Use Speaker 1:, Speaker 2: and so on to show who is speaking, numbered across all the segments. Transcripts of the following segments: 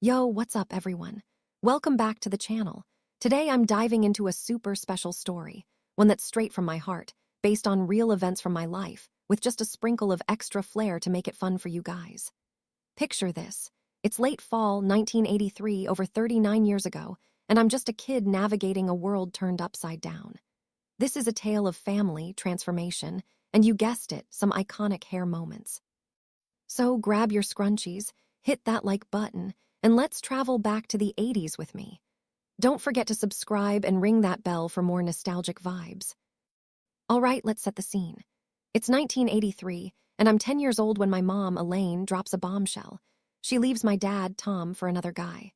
Speaker 1: Yo, what's up, everyone? Welcome back to the channel. Today I'm diving into a super special story, one that's straight from my heart, based on real events from my life, with just a sprinkle of extra flair to make it fun for you guys. Picture this. It's late fall 1983, over 39 years ago, and I'm just a kid navigating a world turned upside down. This is a tale of family, transformation, and you guessed it, some iconic hair moments. So grab your scrunchies, hit that like button, and let's travel back to the 80s with me. Don't forget to subscribe and ring that bell for more nostalgic vibes. All right, let's set the scene. It's 1983, and I'm 10 years old when my mom, Elaine, drops a bombshell. She leaves my dad, Tom, for another guy.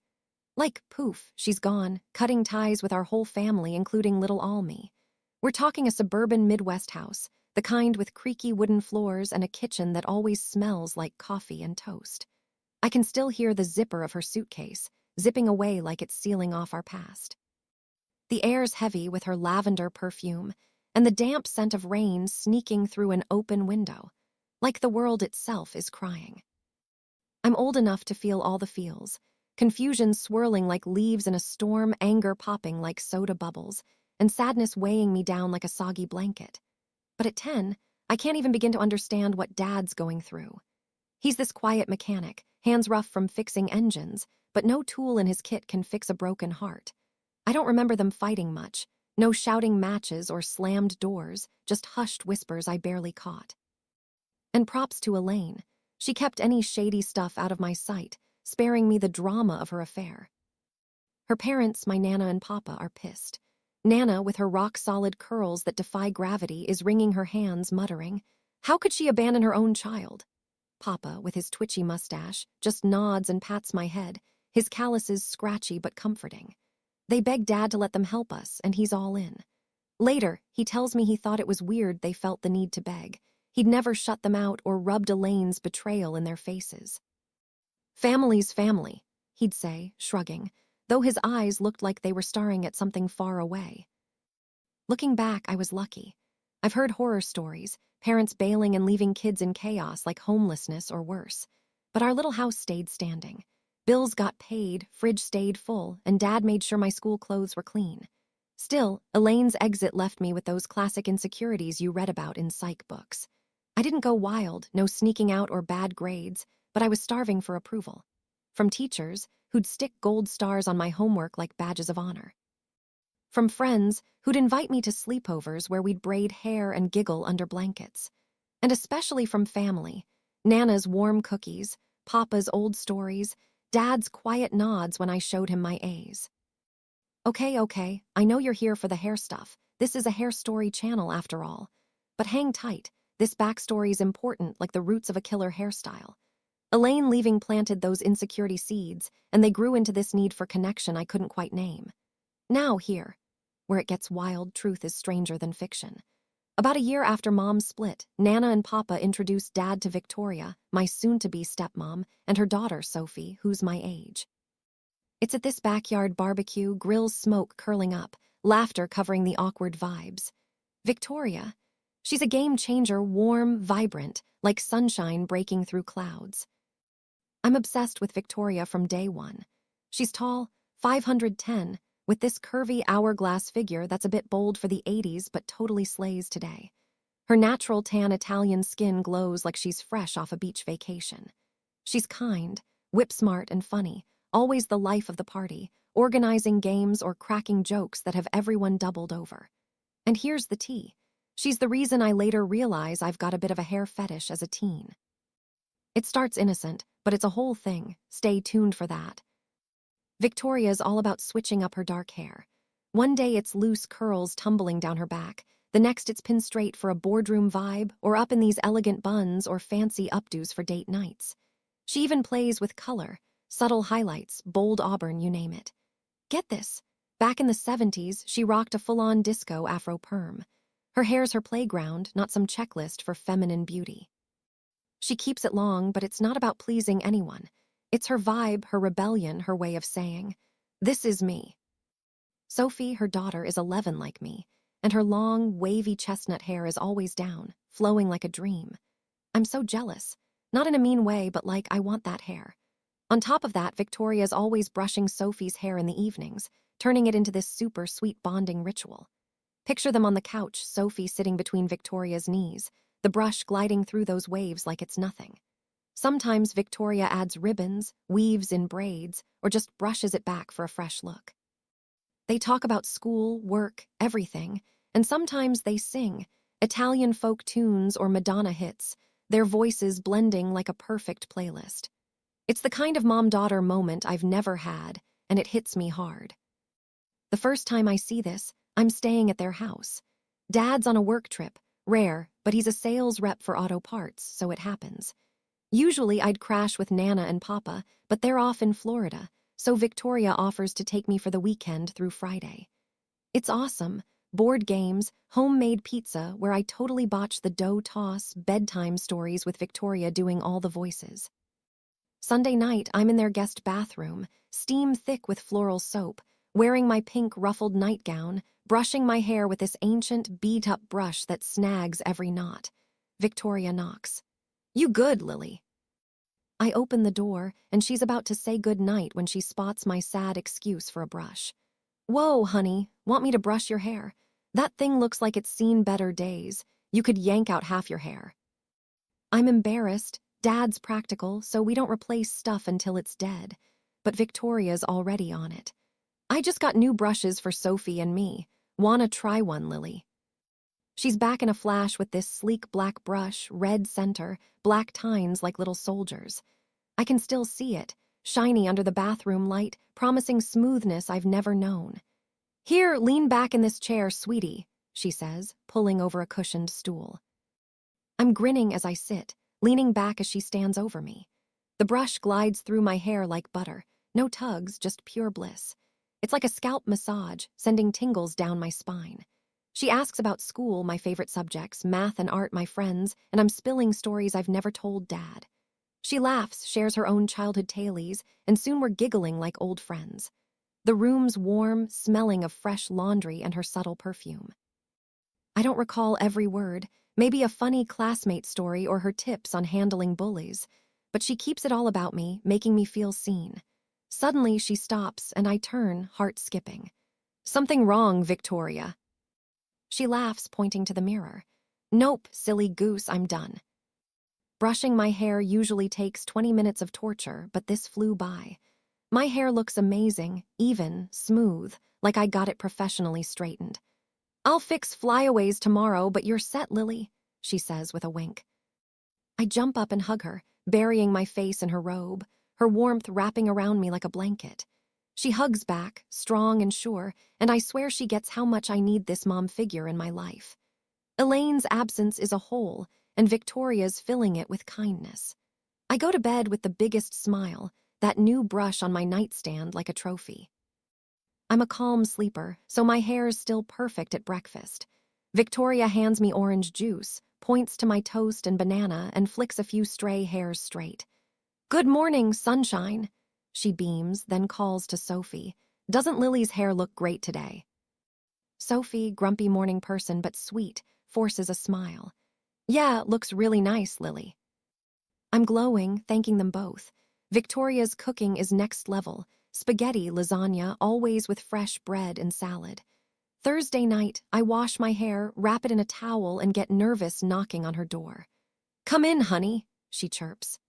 Speaker 1: Like, poof, she's gone, cutting ties with our whole family, including little Almy. We're talking a suburban Midwest house, the kind with creaky wooden floors and a kitchen that always smells like coffee and toast. I can still hear the zipper of her suitcase, zipping away like it's sealing off our past. The air's heavy with her lavender perfume, and the damp scent of rain sneaking through an open window, like the world itself is crying. I'm old enough to feel all the feels, confusion swirling like leaves in a storm, anger popping like soda bubbles, and sadness weighing me down like a soggy blanket. But at 10, I can't even begin to understand what Dad's going through. He's this quiet mechanic, hands rough from fixing engines, but no tool in his kit can fix a broken heart. I don't remember them fighting much, no shouting matches or slammed doors, just hushed whispers I barely caught. And props to Elaine. She kept any shady stuff out of my sight, sparing me the drama of her affair. Her parents, my Nana and Papa, are pissed. Nana, with her rock-solid curls that defy gravity, is wringing her hands, muttering, "How could she abandon her own child?" Papa, with his twitchy mustache, just nods and pats my head, his calluses scratchy but comforting. They beg Dad to let them help us, and he's all in. Later, he tells me he thought it was weird they felt the need to beg. He'd never shut them out or rubbed Elaine's betrayal in their faces. "Family's family," he'd say, shrugging, though his eyes looked like they were staring at something far away. Looking back, I was lucky. I've heard horror stories, parents bailing and leaving kids in chaos like homelessness or worse. But our little house stayed standing. Bills got paid, fridge stayed full, and Dad made sure my school clothes were clean. Still, Elaine's exit left me with those classic insecurities you read about in psych books. I didn't go wild, no sneaking out or bad grades, but I was starving for approval. From teachers, who'd stick gold stars on my homework like badges of honor. From friends who'd invite me to sleepovers where we'd braid hair and giggle under blankets. And especially from family, Nana's warm cookies, Papa's old stories, Dad's quiet nods when I showed him my A's. Okay, I know you're here for the hair stuff. This is a hair story channel after all. But hang tight, this backstory's important like the roots of a killer hairstyle. Elaine leaving planted those insecurity seeds, and they grew into this need for connection I couldn't quite name. Now here, where it gets wild, truth is stranger than fiction. About a year after Mom's split, Nana and Papa introduced Dad to Victoria, my soon-to-be stepmom, and her daughter, Sophie, who's my age. It's at this backyard barbecue, grills smoke curling up, laughter covering the awkward vibes. Victoria, she's a game changer, warm, vibrant, like sunshine breaking through clouds. I'm obsessed with Victoria from day one. She's tall, 5'10", with this curvy hourglass figure that's a bit bold for the 80s but totally slays today. Her natural tan Italian skin glows like she's fresh off a beach vacation. She's kind, whip-smart and funny, always the life of the party, organizing games or cracking jokes that have everyone doubled over. And here's the tea. She's the reason I later realize I've got a bit of a hair fetish as a teen. It starts innocent, but it's a whole thing. Stay tuned for that. Victoria's all about switching up her dark hair. One day it's loose curls tumbling down her back, the next it's pinned straight for a boardroom vibe, or up in these elegant buns or fancy updos for date nights. She even plays with color, subtle highlights, bold auburn, you name it. Get this, back in the 70s, she rocked a full-on disco afro perm. Her hair's her playground, not some checklist for feminine beauty. She keeps it long, but it's not about pleasing anyone. It's her vibe, her rebellion, her way of saying, "This is me." Sophie, her daughter, is 11 like me, and her long, wavy chestnut hair is always down, flowing like a dream. I'm so jealous. Not in a mean way, but like I want that hair. On top of that, Victoria's always brushing Sophie's hair in the evenings, turning it into this super sweet bonding ritual. Picture them on the couch, Sophie sitting between Victoria's knees, the brush gliding through those waves like it's nothing. Sometimes Victoria adds ribbons, weaves in braids, or just brushes it back for a fresh look. They talk about school, work, everything, and sometimes they sing Italian folk tunes or Madonna hits, their voices blending like a perfect playlist. It's the kind of mom-daughter moment I've never had, and it hits me hard. The first time I see this, I'm staying at their house. Dad's on a work trip, rare, but he's a sales rep for auto parts, so it happens. Usually I'd crash with Nana and Papa, but they're off in Florida, so Victoria offers to take me for the weekend through Friday. It's awesome. Board games, homemade pizza, where I totally botch the dough toss, bedtime stories with Victoria doing all the voices. Sunday night, I'm in their guest bathroom, steam thick with floral soap, wearing my pink ruffled nightgown, brushing my hair with this ancient, beat-up brush that snags every knot. Victoria knocks. "You good, Lily?" I open the door, and she's about to say goodnight when she spots my sad excuse for a brush. "Whoa, honey, want me to brush your hair? That thing looks like it's seen better days. You could yank out half your hair." I'm embarrassed. Dad's practical, so we don't replace stuff until it's dead. But Victoria's already on it. "I just got new brushes for Sophie and me. Wanna try one, Lily?" She's back in a flash with this sleek black brush, red center, black tines like little soldiers. I can still see it, shiny under the bathroom light, promising smoothness I've never known. "Here, lean back in this chair, sweetie," she says, pulling over a cushioned stool. I'm grinning as I sit, leaning back as she stands over me. The brush glides through my hair like butter, no tugs, just pure bliss. It's like a scalp massage, sending tingles down my spine. She asks about school, my favorite subjects, math and art, my friends, and I'm spilling stories I've never told Dad. She laughs, shares her own childhood tales, and soon we're giggling like old friends. The room's warm, smelling of fresh laundry and her subtle perfume. I don't recall every word, maybe a funny classmate story or her tips on handling bullies, but she keeps it all about me, making me feel seen. Suddenly she stops and I turn, heart skipping. "Something wrong, Victoria." She laughs, pointing to the mirror. "Nope, silly goose, I'm done." Brushing my hair usually takes 20 minutes of torture, but this flew by. My hair looks amazing, even, smooth, like I got it professionally straightened. "I'll fix flyaways tomorrow, but you're set, Lily," she says with a wink. I jump up and hug her, burying my face in her robe, her warmth wrapping around me like a blanket. She hugs back, strong and sure, and I swear she gets how much I need this mom figure in my life. Elaine's absence is a hole, and Victoria's filling it with kindness. I go to bed with the biggest smile, that new brush on my nightstand like a trophy. I'm a calm sleeper, so my hair's still perfect at breakfast. Victoria hands me orange juice, points to my toast and banana, and flicks a few stray hairs straight. "Good morning, sunshine," she beams, then calls to Sophie. "Doesn't Lily's hair look great today?" Sophie, grumpy morning person but sweet, forces a smile. "Yeah, looks really nice, Lily." I'm glowing, thanking them both. Victoria's cooking is next level. Spaghetti, lasagna, always with fresh bread and salad. Thursday night, I wash my hair, wrap it in a towel, and get nervous knocking on her door. "Come in, honey," she chirps.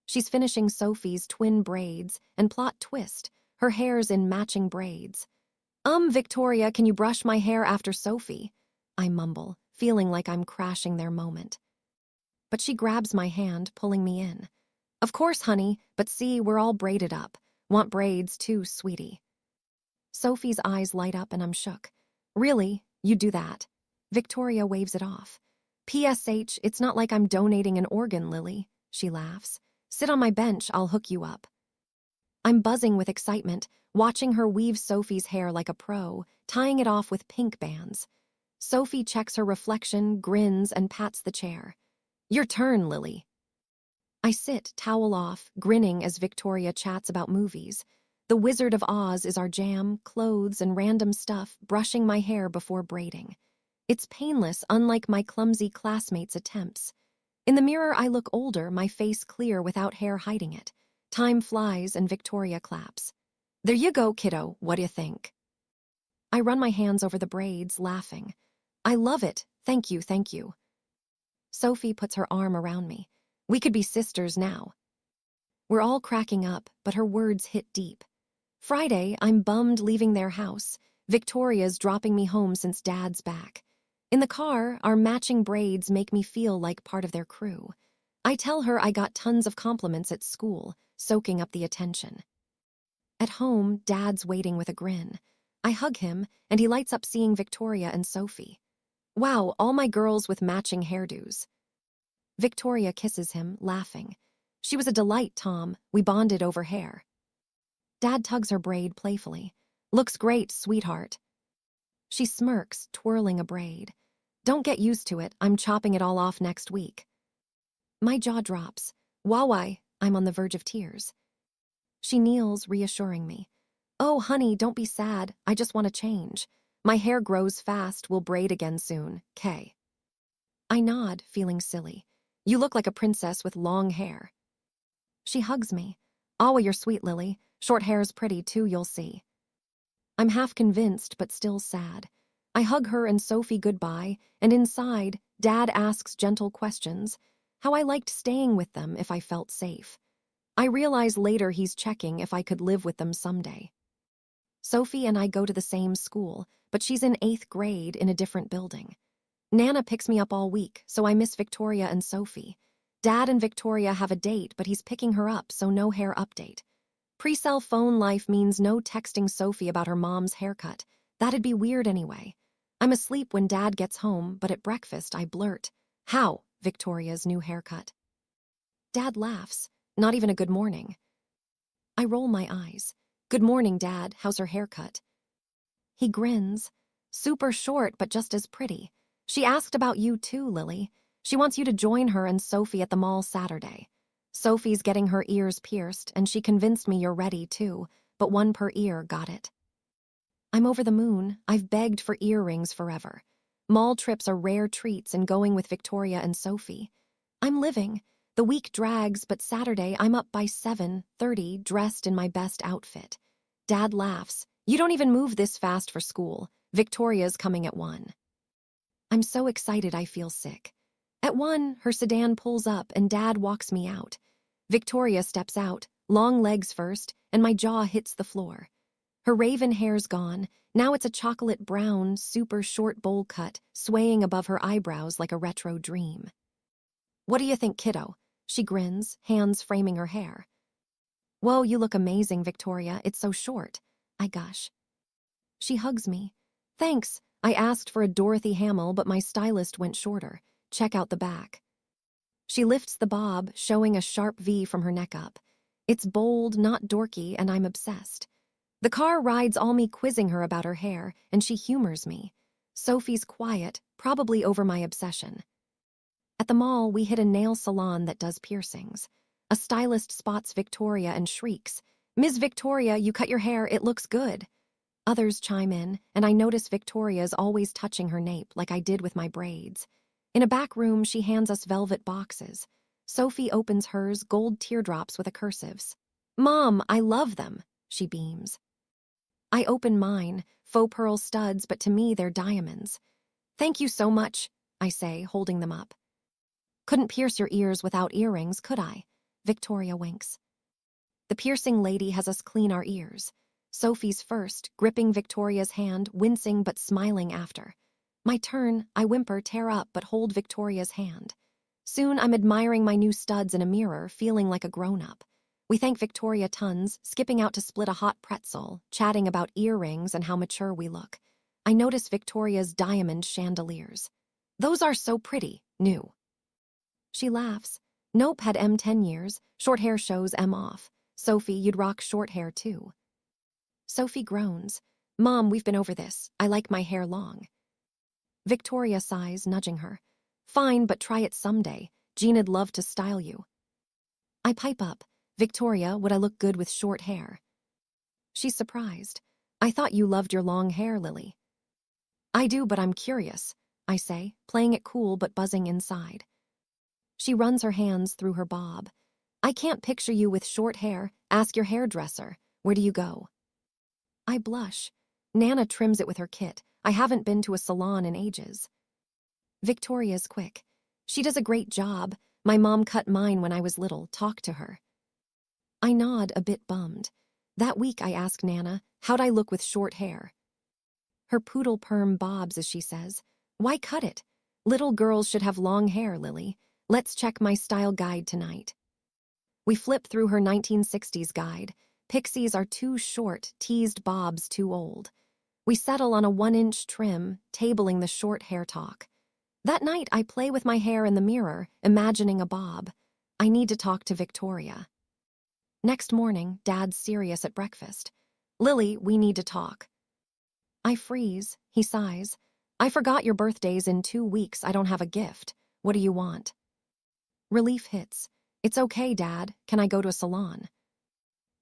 Speaker 1: She's finishing Sophie's twin braids, and plot twist, her hair's in matching braids. Victoria, can you brush my hair after Sophie?" I mumble, feeling like I'm crashing their moment. But she grabs my hand, pulling me in. "Of course, honey, but see, we're all braided up. Want braids too, sweetie." Sophie's eyes light up and I'm shook. "Really? You do that?" Victoria waves it off. "PSH, it's not like I'm donating an organ, Lily," she laughs. "Sit on my bench, I'll hook you up." I'm buzzing with excitement, watching her weave Sophie's hair like a pro, tying it off with pink bands. Sophie checks her reflection, grins, and pats the chair. "Your turn, Lily." I sit, towel off, grinning as Victoria chats about movies. The Wizard of Oz is our jam, clothes and random stuff, brushing my hair before braiding. It's painless, unlike my clumsy classmates' attempts. In the mirror, I look older, my face clear without hair hiding it. Time flies and Victoria claps. There you go, kiddo, what do you think? I run my hands over the braids, laughing. I love it, thank you, thank you. Sophie puts her arm around me. We could be sisters now. We're all cracking up, but her words hit deep. Friday, I'm bummed leaving their house. Victoria's dropping me home since Dad's back. In the car, our matching braids make me feel like part of their crew. I tell her I got tons of compliments at school, soaking up the attention. At home, Dad's waiting with a grin. I hug him, and he lights up seeing Victoria and Sophie. Wow, all my girls with matching hairdos. Victoria kisses him, laughing. She was a delight, Tom. We bonded over hair. Dad tugs her braid playfully. Looks great, sweetheart. She smirks, twirling a braid. Don't get used to it. I'm chopping it all off next week. My jaw drops. Why? I'm on the verge of tears. She kneels, reassuring me. Oh, honey, don't be sad. I just want to change. My hair grows fast. We'll braid again soon. Kay. I nod, feeling silly. You look like a princess with long hair. She hugs me. Aw, you're sweet, Lily. Short hair's pretty, too, you'll see. I'm half convinced, but still sad. I hug her and Sophie goodbye, and inside, Dad asks gentle questions. How I liked staying with them if I felt safe. I realize later he's checking if I could live with them someday. Sophie and I go to the same school, but she's in 8th grade in a different building. Nana picks me up all week, so I miss Victoria and Sophie. Dad and Victoria have a date, but he's picking her up, so no hair update. Pre-cell phone life means no texting Sophie about her mom's haircut. That'd be weird anyway. I'm asleep when Dad gets home, but at breakfast I blurt, "How, Victoria's new haircut?" Dad laughs. Not even a good morning. I roll my eyes. Good morning, Dad. How's her haircut? He grins. Super short, but just as pretty. She asked about you too, Lily. She wants you to join her and Sophie at the mall Saturday. Sophie's getting her ears pierced, and she convinced me you're ready too, but one per ear, got it? I'm over the moon. I've begged for earrings forever. Mall trips are rare treats and going with Victoria and Sophie. I'm living. The week drags, but Saturday I'm up by 7:30, dressed in my best outfit. Dad laughs. You don't even move this fast for school. Victoria's coming at 1. I'm so excited I feel sick. At 1, her sedan pulls up and Dad walks me out. Victoria steps out, long legs first, and my jaw hits the floor. Her raven hair's gone. Now it's a chocolate brown, super short bowl cut, swaying above her eyebrows like a retro dream. What do you think, kiddo? She grins, hands framing her hair. Whoa, you look amazing, Victoria. It's so short. I gush. She hugs me. Thanks. I asked for a Dorothy Hamill, but my stylist went shorter. Check out the back. She lifts the bob, showing a sharp V from her neck up. It's bold, not dorky, and I'm obsessed. The car rides all me quizzing her about her hair, and she humors me. Sophie's quiet, probably over my obsession. At the mall, we hit a nail salon that does piercings. A stylist spots Victoria and shrieks, Ms. Victoria, you cut your hair, it looks good. Others chime in, and I notice Victoria's always touching her nape like I did with my braids. In a back room, she hands us velvet boxes. Sophie opens hers, gold teardrops with a cursives. Mom, I love them, she beams. I open mine, faux pearl studs, but to me they're diamonds. Thank you so much, I say, holding them up. Couldn't pierce your ears without earrings, could I? Victoria winks. The piercing lady has us clean our ears. Sophie's first, gripping Victoria's hand, wincing but smiling after. My turn, I whimper, tear up, but hold Victoria's hand. Soon I'm admiring my new studs in a mirror, feeling like a grown-up. We thank Victoria tons, skipping out to split a hot pretzel, chatting about earrings and how mature we look. I notice Victoria's diamond chandeliers. Those are so pretty, new. She laughs. Nope, had M 10 years. Short hair shows M off. Sophie, you'd rock short hair too. Sophie groans. Mom, we've been over this. I like my hair long. Victoria sighs, nudging her. Fine, but try it someday. Gina'd love to style you. I pipe up. Victoria, would I look good with short hair? She's surprised. I thought you loved your long hair, Lily. I do, but I'm curious, I say, playing it cool but buzzing inside. She runs her hands through her bob. I can't picture you with short hair. Ask your hairdresser. Where do you go? I blush. Nana trims it with her kit. I haven't been to a salon in ages. Victoria's quick. She does a great job. My mom cut mine when I was little. Talk to her. I nod, a bit bummed. That week I ask Nana, how'd I look with short hair? Her poodle perm bobs as she says, why cut it? Little girls should have long hair, Lily. Let's check my style guide tonight. We flip through her 1960s guide. Pixies are too short, teased bobs too old. We settle on a 1-inch trim, tabling the short hair talk. That night I play with my hair in the mirror, imagining a bob. I need to talk to Victoria. Next morning, Dad's serious at breakfast. Lily, we need to talk. I freeze. He sighs. I forgot your birthday's in 2 weeks. I don't have a gift. What do you want? Relief hits. It's okay, Dad. Can I go to a salon?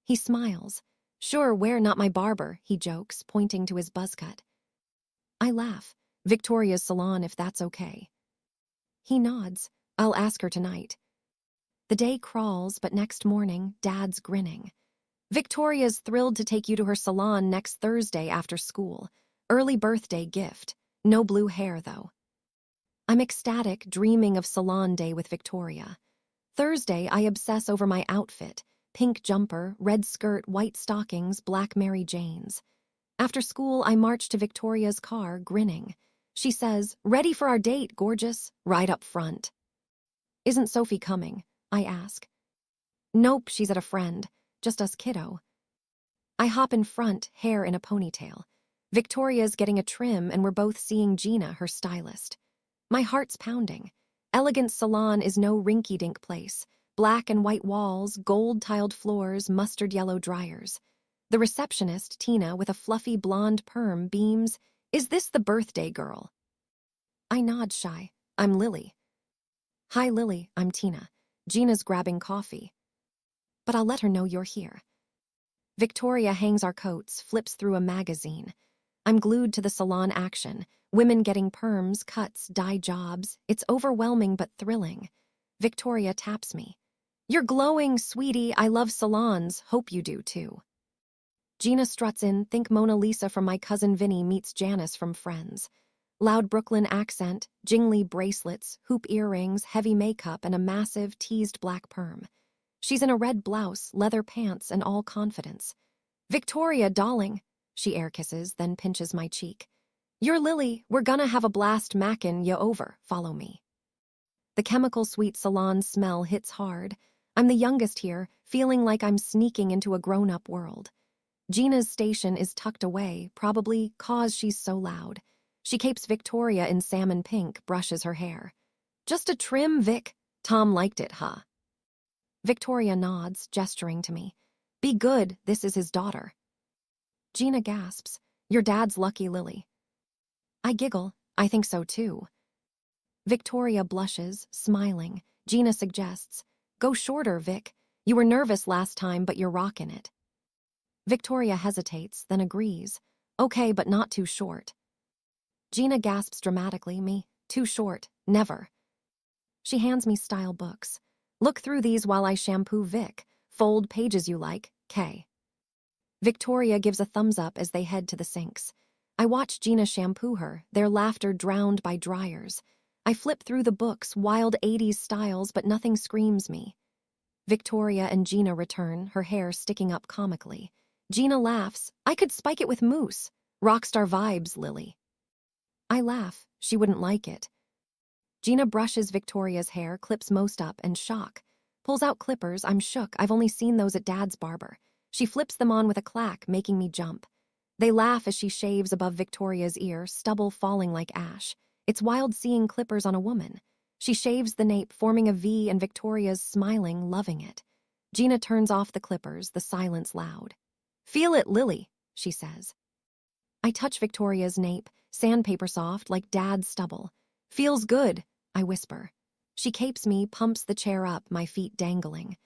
Speaker 1: He smiles. Sure, where, not my barber, he jokes, pointing to his buzz cut. I laugh. Victoria's salon, if that's okay. He nods. I'll ask her tonight. The day crawls, but next morning, Dad's grinning. Victoria's thrilled to take you to her salon next Thursday after school. Early birthday gift. No blue hair, though. I'm ecstatic, dreaming of salon day with Victoria. Thursday, I obsess over my outfit. Pink jumper, red skirt, white stockings, black Mary Janes. After school, I march to Victoria's car, grinning. She says, ready for our date, gorgeous, right up front. Isn't Sophie coming? I ask. Nope, she's at a friend. Just us kiddo. I hop in front, hair in a ponytail. Victoria's getting a trim and we're both seeing Gina, her stylist. My heart's pounding. Elegance Salon is no rinky-dink place. Black and white walls, gold-tiled floors, mustard-yellow dryers. The receptionist, Tina, with a fluffy blonde perm, beams, is this the birthday girl? I nod shy. I'm Lily. Hi, Lily, I'm Tina. Gina's grabbing coffee. But I'll let her know you're here. Victoria hangs our coats, flips through a magazine. I'm glued to the salon action. Women getting perms, cuts, dye jobs. It's overwhelming but thrilling. Victoria taps me. You're glowing, sweetie. I love salons. Hope you do, too. Gina struts in. Think Mona Lisa from My Cousin Vinny meets Janice from Friends. Loud Brooklyn accent, jingly bracelets, hoop earrings, heavy makeup, and a massive, teased black perm. She's in a red blouse, leather pants, and all confidence. Victoria, darling. She air kisses, then pinches my cheek. You're Lily. We're gonna have a blast mackin' ya over. Follow me. The chemical sweet salon smell hits hard. I'm the youngest here, feeling like I'm sneaking into a grown-up world. Gina's station is tucked away, probably 'cause she's so loud. She capes Victoria in salmon pink, brushes her hair. Just a trim, Vic. Tom liked it, huh? Victoria nods, gesturing to me. Be good, this is his daughter. Gina gasps. Your dad's lucky, Lily. I giggle. I think so, too. Victoria blushes, smiling. Gina suggests, go shorter, Vic. You were nervous last time, but you're rockin' it. Victoria hesitates, then agrees. Okay, but not too short. Gina gasps dramatically, me, too short, never. She hands me style books. Look through these while I shampoo Vic. Fold pages you like, K. Victoria gives a thumbs up as they head to the sinks. I watch Gina shampoo her, their laughter drowned by dryers. I flip through the books, wild 80s styles, but nothing screams me. Victoria and Gina return, her hair sticking up comically. Gina laughs. I could spike it with mousse. Rockstar vibes, Lily. I laugh. She wouldn't like it. Gina brushes Victoria's hair, clips most up, and shock. Pulls out clippers. I'm shook. I've only seen those at Dad's barber. She flips them on with a clack, making me jump. They laugh as she shaves above Victoria's ear, stubble falling like ash. It's wild seeing clippers on a woman. She shaves the nape, forming a V, and Victoria's smiling, loving it. Gina turns off the clippers, the silence loud. Feel it, Lily, she says. I touch Victoria's nape, sandpaper soft, like Dad's stubble. Feels good, I whisper. She capes me, pumps the chair up, my feet dangling.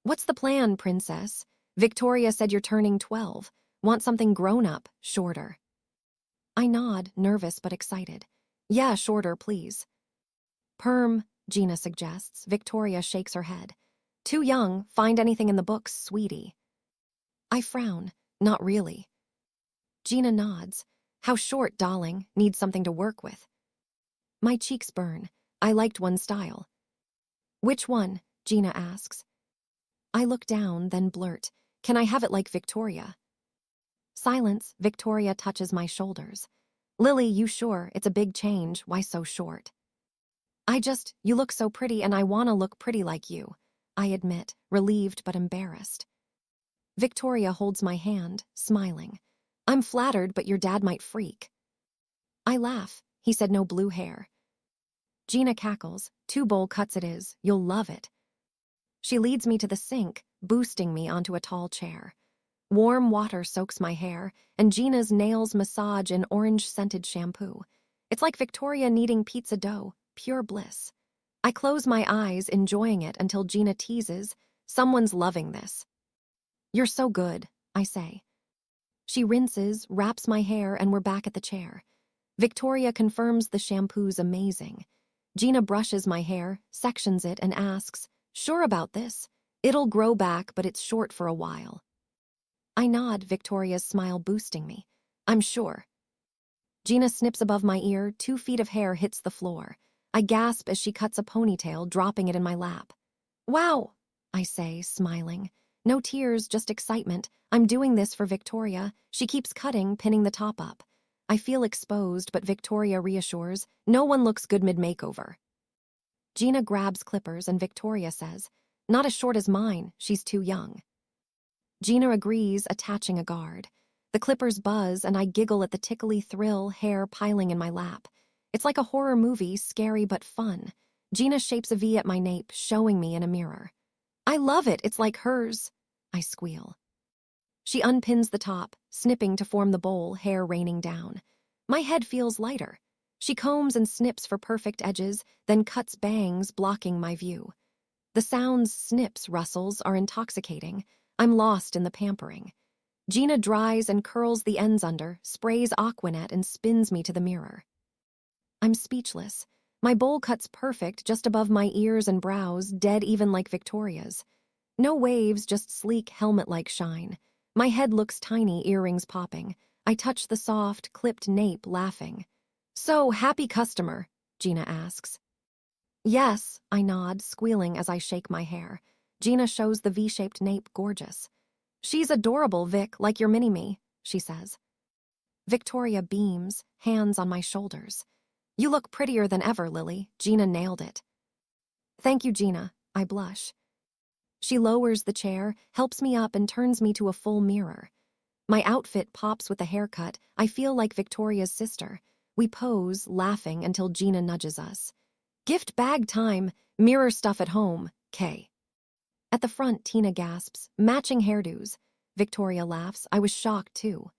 Speaker 1: What's the plan, princess? Victoria said you're turning 12. Want something grown-up, shorter. I nod, nervous but excited. Yeah, shorter, please. Perm, Gina suggests. Victoria shakes her head. Too young, find anything in the books, sweetie. I frown. Not really. Gina nods. How short, darling, needs something to work with. My cheeks burn. I liked one style. Which one? Gina asks. I look down, then blurt, can I have it like Victoria? Silence. Victoria touches my shoulders. Lily, you sure? It's a big change. Why so short? You look so pretty and I wanna look pretty like you. I admit, relieved but embarrassed. Victoria holds my hand, smiling. I'm flattered, but your dad might freak. I laugh. He said no blue hair. Gina cackles. 2 bowl cuts it is. You'll love it. She leads me to the sink, boosting me onto a tall chair. Warm water soaks my hair, and Gina's nails massage in orange-scented shampoo. It's like Victoria kneading pizza dough, pure bliss. I close my eyes, enjoying it until Gina teases, someone's loving this. You're so good, I say. She rinses, wraps my hair, and we're back at the chair. Victoria confirms the shampoo's amazing. Gina brushes my hair, sections it, and asks, sure about this? It'll grow back, but it's short for a while. I nod, Victoria's smile boosting me. I'm sure. Gina snips above my ear, 2 feet of hair hits the floor. I gasp as she cuts a ponytail, dropping it in my lap. Wow, I say, smiling. No tears, just excitement. I'm doing this for Victoria. She keeps cutting, pinning the top up. I feel exposed, but Victoria reassures, no one looks good mid-makeover. Gina grabs clippers and Victoria says, not as short as mine, she's too young. Gina agrees, attaching a guard. The clippers buzz and I giggle at the tickly thrill, hair piling in my lap. It's like a horror movie, scary but fun. Gina shapes a V at my nape, showing me in a mirror. I love it, it's like hers. I squeal. She unpins the top, snipping to form the bowl, hair raining down. My head feels lighter. She combs and snips for perfect edges, then cuts bangs, blocking my view. The sounds, snips, rustles, are intoxicating. I'm lost in the pampering. Gina dries and curls the ends under, sprays AquaNet, and spins me to the mirror. I'm speechless. My bowl cut's perfect, just above my ears and brows, dead even like Victoria's. No waves, just sleek, helmet-like shine. My head looks tiny, earrings popping. I touch the soft, clipped nape, laughing. So, happy customer? Gina asks. Yes, I nod, squealing as I shake my hair. Gina shows the V-shaped nape, gorgeous. She's adorable, Vic, like your mini-me, she says. Victoria beams, hands on my shoulders. You look prettier than ever, Lily. Gina nailed it. Thank you, Gina. I blush. She lowers the chair, helps me up, and turns me to a full mirror. My outfit pops with the haircut. I feel like Victoria's sister. We pose, laughing, until Gina nudges us. Gift bag time, mirror stuff at home, K. At the front, Tina gasps, matching hairdos. Victoria laughs. I was shocked, too.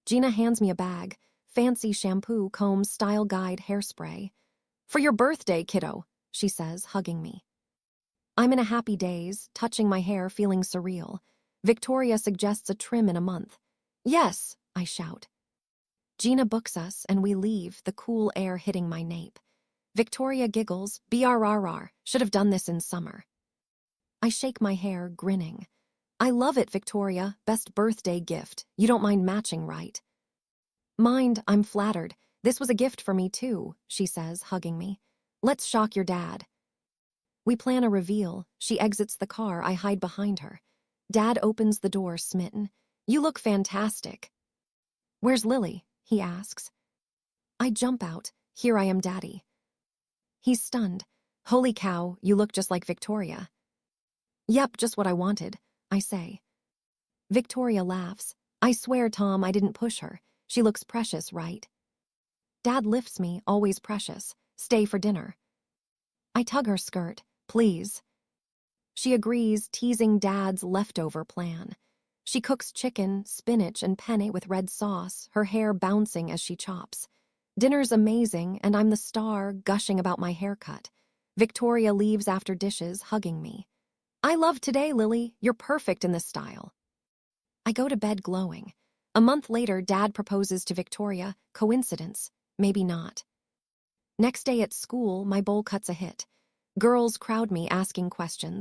Speaker 1: Gina hands me a bag, fancy shampoo, comb, style guide, hairspray. For your birthday, kiddo, she says, hugging me. I'm in a happy daze, touching my hair, feeling surreal. Victoria suggests a trim in a month. Yes, I shout. Gina books us, and we leave, the cool air hitting my nape. Victoria giggles, BRRR, should have done this in summer. I shake my hair, grinning. I love it, Victoria, best birthday gift. You don't mind matching, right? Mind, I'm flattered. This was a gift for me, too, she says, hugging me. Let's shock your dad. We plan a reveal. She exits the car, I hide behind her. Dad opens the door, smitten. You look fantastic. Where's Lily? He asks. I jump out. Here I am, Daddy. He's stunned. Holy cow, you look just like Victoria. Yep, just what I wanted, I say. Victoria laughs. I swear, Tom, I didn't push her. She looks precious, right? Dad lifts me, always precious. Stay for dinner. I tug her skirt. Please. She agrees, teasing Dad's leftover plan. She cooks chicken, spinach, and penne with red sauce, her hair bouncing as she chops. Dinner's amazing, and I'm the star, gushing about my haircut. Victoria leaves after dishes, hugging me. I love today, Lily. You're perfect in this style. I go to bed glowing. A month later, Dad proposes to Victoria. Coincidence? Maybe not. Next day at school, my bowl cut's a hit. Girls crowd me, asking questions.